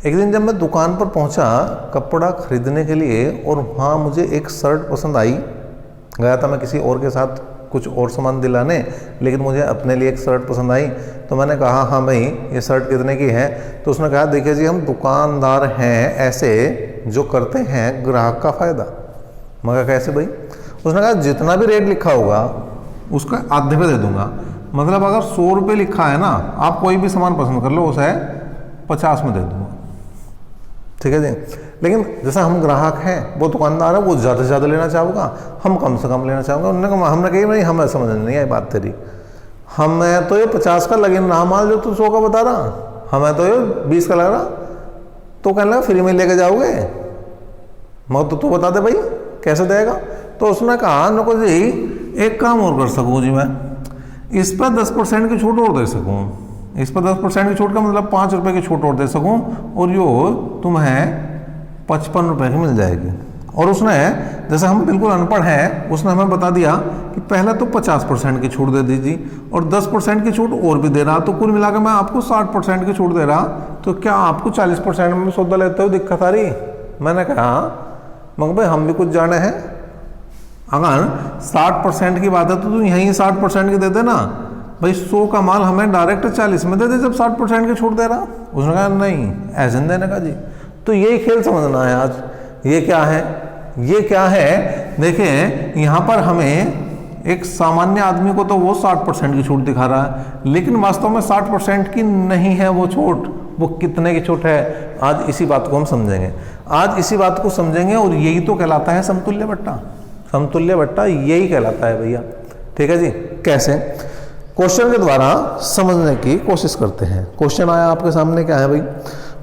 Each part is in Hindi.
एक दिन जब मैं दुकान पर पहुंचा कपड़ा खरीदने के लिए और वहाँ मुझे एक शर्ट पसंद आई। गया था मैं किसी और के साथ कुछ और सामान दिलाने, लेकिन मुझे अपने लिए एक शर्ट पसंद आई। तो मैंने कहा हाँ भाई ये शर्ट कितने की है? तो उसने कहा देखिए जी हम दुकानदार हैं ऐसे जो करते हैं ग्राहक का फ़ायदा। मैं कहा कैसे भाई? उसने कहा जितना भी रेट लिखा होगा उसका आधे पे दे दूंगा। मतलब अगर 100 रुपये लिखा है ना, आप कोई भी सामान पसंद कर लो, उसे 50 में दे दूंगा। ठीक है जी। लेकिन जैसा हम ग्राहक हैं, वो दुकानदार है, वो ज़्यादा से ज़्यादा लेना चाहूँगा, हम कम से कम लेना चाहूँगा। हमने कही भाई हमें समझ नहीं आई बात तेरी, हमें तो ये 50 का लगे ना माल जो तू 100 का बता रहा, हमें तो ये 20 का लग रहा। तो कहने लगा फ्री में लेके जाओगे? मैं तो तू बता दे भाई कैसे देगा? तो उसने कहा नको जी एक काम और कर सकूँ जी, मैं इस पर 10% की छूट और दे सकूँ। इस पर 10% की छूट का मतलब 5 रुपये की छूट और दे सकूँ, और यो तुम्हें 55 रुपये की मिल जाएगी। और उसने, जैसे हम बिल्कुल अनपढ़ हैं, उसने हमें बता दिया कि पहले तो 50% की छूट दे दीजिए और 10% की छूट और भी दे रहा, तो कुल मिलाकर मैं आपको 60% की छूट दे रहा। तो क्या आपको 40% में सौदा लेते हुए दिक्कत आ रही? मैंने कहा मगर भाई हम भी कुछ जाने हैं, अगर 60% की बात है तो तू यहीं 60% की दे देना भाई। 100 का माल हमें डायरेक्ट 40 में दे दे जब 60% की छूट दे रहा। उसने कहा नहीं ऐसे नहीं देने का जी। तो यही खेल समझना है आज। ये क्या है? ये क्या है? देखें यहाँ पर हमें एक सामान्य आदमी को तो वो 60% की छूट दिखा रहा है, लेकिन वास्तव में 60% की नहीं है वो छूट। वो कितने की छूट है? आज इसी बात को हम समझेंगे। आज इसी बात को समझेंगे और यही तो कहलाता है समतुल्य बट्टा। समतुल्य बट्टा यही कहलाता है भैया। ठीक है जी। कैसे? क्वेश्चन के द्वारा समझने की कोशिश करते हैं। क्वेश्चन आया आपके सामने, क्या है भाई?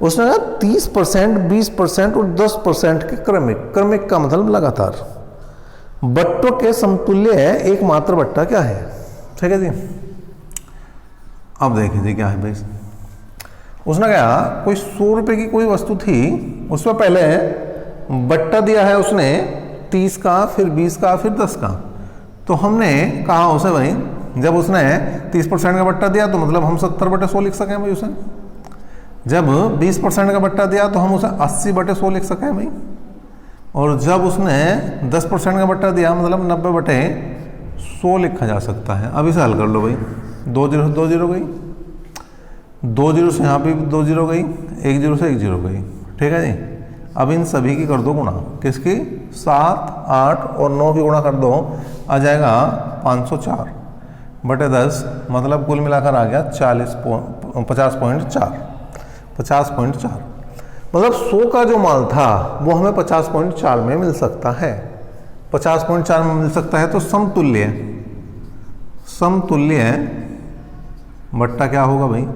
उसने कहा 30%, 20% और 10% के क्रमिक। क्रमिक का मतलब लगातार बट्टों के समतुल्य है एकमात्र बट्टा क्या है? ठीक है जी। अब देखिए जी क्या है भाई। उसने कहा कोई 100 रुपये की कोई वस्तु थी, उस पर पहले बट्टा दिया है उसने 30 का, फिर 20 का, फिर 10 का। तो हमने कहा उसे भाई जब उसने 30% का बट्टा दिया तो मतलब हम 70/100 लिख सकें भाई उसे। जब 20% का बट्टा दिया तो हम उसे 80/100 लिख सकें भाई। और जब उसने 10% का बट्टा दिया मतलब 90/100 लिखा जा सकता है। अब इसे हल कर लो भाई। 2 जीरो से 2 जीरो गई, 2 जीरो से यहाँ पे 2 जीरो गई, 1 जीरो से 1 जीरो गई। ठीक है जी। अब इन सभी की कर दो गुणा, किसकी? 7, 8 और 9 की गुणा कर दो, आ जाएगा 504/10, मतलब कुल मिलाकर आ गया 50.4। 50.4 मतलब 100 का जो माल था वो हमें 50.4 में मिल सकता है। 50.4 में मिल सकता है तो समतुल्य बट्टा क्या होगा भाई?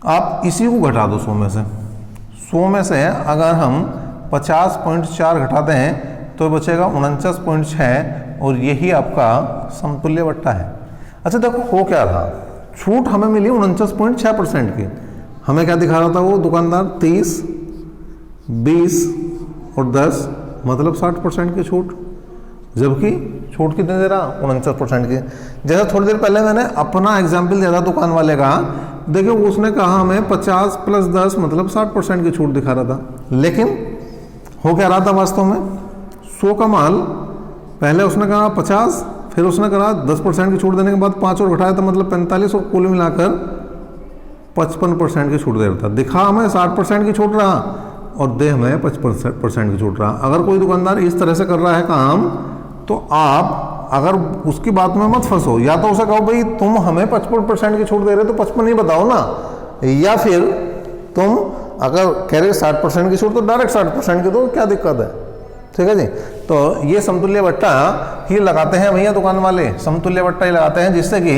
आप इसी को घटा दो 100 में से। 100 में से अगर हम 50.4 घटाते हैं तो बचेगा 49.6 और यही आपका समतुल्य बट्टा है। अच्छा देखो हो क्या रहा, छूट हमें मिली 49.6% की। हमें क्या दिखा रहा था वो दुकानदार? 30, 20 और 10 मतलब 60% की छूट, जबकि छूट कितने दे रहा? 49% की। जैसा थोड़ी देर पहले मैंने अपना एग्जाम्पल दिया था दुकान वाले का, देखिए उसने कहा हमें 50 + 10 मतलब 60% की छूट दिखा रहा था, लेकिन हो क्या रहा था वास्तव में? 100 का माल पहले उसने कहा 50, फिर उसने कहा 10% की छूट देने के बाद 5 और घटाया तो मतलब 45 और कुल मिलाकर 55% की छूट दे रहा था। दिखा हमें 60% की छूट रहा और दे हमें 55% की छूट रहा। अगर कोई दुकानदार इस तरह से कर रहा है काम तो आप अगर उसकी बात में मत फंसो, या तो उसे कहो भाई तुम हमें 55% की छूट दे रहे हो तो 55 ही बताओ ना, या फिर तुम अगर कह रहे 60% की छूट तो डायरेक्ट 60% की दो, क्या दिक्कत है? ठीक है जी। तो ये समतुल्य बट्टा ही लगाते हैं भैया दुकान वाले, समतुल्य बट्टा ही लगाते हैं जिससे कि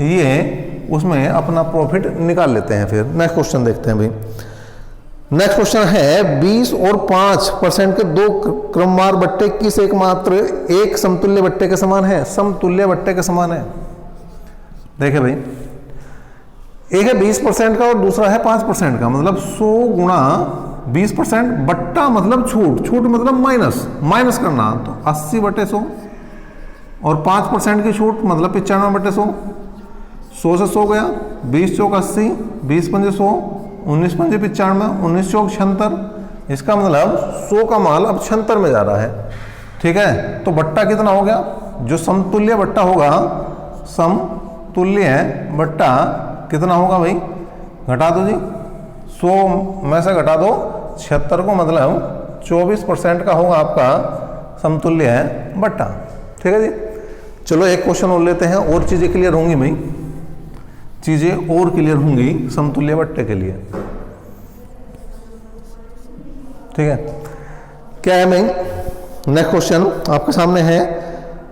ये उसमें अपना प्रॉफिट निकाल लेते हैं। फिर नेक्स्ट क्वेश्चन देखते हैं भाई। नेक्स्ट क्वेश्चन है 20 और 5% के 2 क्रमवार बट्टे किस एकमात्र एक समतुल्य बट्टे के समान है? समतुल्य बट्टे के समान है। देखिए भाई, एक है 20% का और दूसरा है 5% का, मतलब 100 गुणा 20%, बट्टा मतलब छूट, छूट मतलब माइनस करना, तो 80/100 और 5% की छूट मतलब 95/100। 100 से 100 गया, 20 चौक 80, 20 पंजे 100, 19 पंजे 95, 19 चौक 76। इसका मतलब 100 का माल अब 76 में जा रहा है। ठीक है, तो बट्टा कितना हो गया? जो समतुल्य बट्टा होगा, समतुल्य बट्टा कितना होगा भाई? घटा दो जी, 100 में से घटा दो 76 को, मतलब 24% का होगा आपका समतुल्य बट्टा। ठीक है जी। चलो एक क्वेश्चन और लेते हैं, और चीजें क्लियर होंगी भाई, चीजें और क्लियर होंगी समतुल्य बट्टे के लिए। ठीक है, क्या है भाई? नेक्स्ट क्वेश्चन आपके सामने है,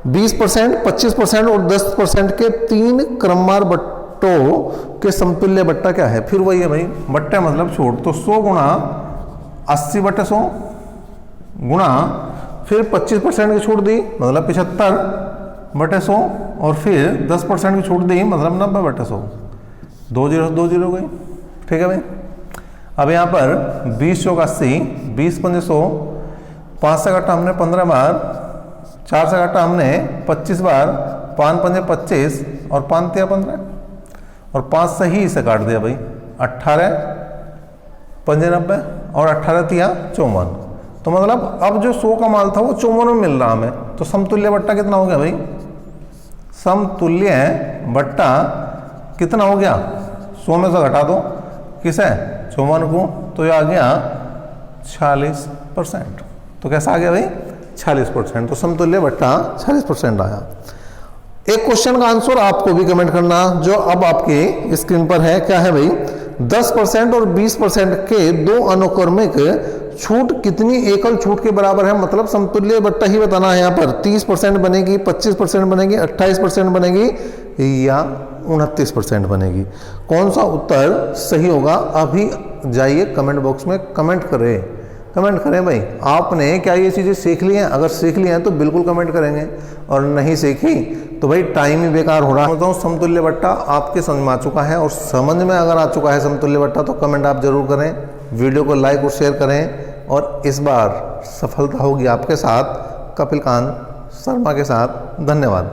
20%, 25% और 10% के 3 क्रमवार बट्टों के समतुल्य बट्टा क्या है? फिर वही है भाई, बट्टा मतलब छूट, तो 100 गुणा 80/100 गुणा फिर 25% की छूट दी मतलब 75/100 और फिर 10% की छूट दी मतलब 90/100, 2 0 2 0 गई। ठीक है भाई। अब यहाँ पर 20 चौक 80, 20 पंजे 100, 5 से काटा हमने 15 बार, 4 से काटा हमने 25 बार, 5 पंजे 25 और 5 तिया 15 और 5 से ही इसे काट दिया भाई, 18 पंजे 90 और 18 तिया 54। तो मतलब अब जो 100 का माल था वो 54 में मिल रहा हमें, तो समतुल्य बट्टा कितना हो गया भाई? समतुल्य बट्टा कितना हो गया? 100 में से घटा दो किसे? 54 को, तो ये आ गया 46%। तो कैसा आ गया भाई? 46%। तो समतुल्य बट्टा 46% आया। एक क्वेश्चन का आंसर आपको भी कमेंट करना, जो अब आपके स्क्रीन पर है। क्या है भाई? 10% और 20% के दो अनुक्रमिक छूट कितनी एकल छूट के बराबर है? मतलब समतुल्य बट्टा ही बताना है यहाँ पर। 30% बनेगी, 25% बनेगी, 28% बनेगी या 29% बनेगी? कौन सा उत्तर सही होगा? अभी जाइए कमेंट बॉक्स में कमेंट करें भाई। आपने क्या ये चीज़ें सीख ली हैं? अगर सीख ली हैं तो बिल्कुल कमेंट करेंगे, और नहीं सीखी तो भाई टाइम ही बेकार हो रहा है। बताऊँ समतुल्य बट्टा आपके समझ में आ चुका है, और समझ में अगर आ चुका है समतुल्य बट्टा तो कमेंट आप जरूर करें, वीडियो को लाइक और शेयर करें। और इस बार सफलता होगी आपके साथ, कपिल कांत शर्मा के साथ। धन्यवाद।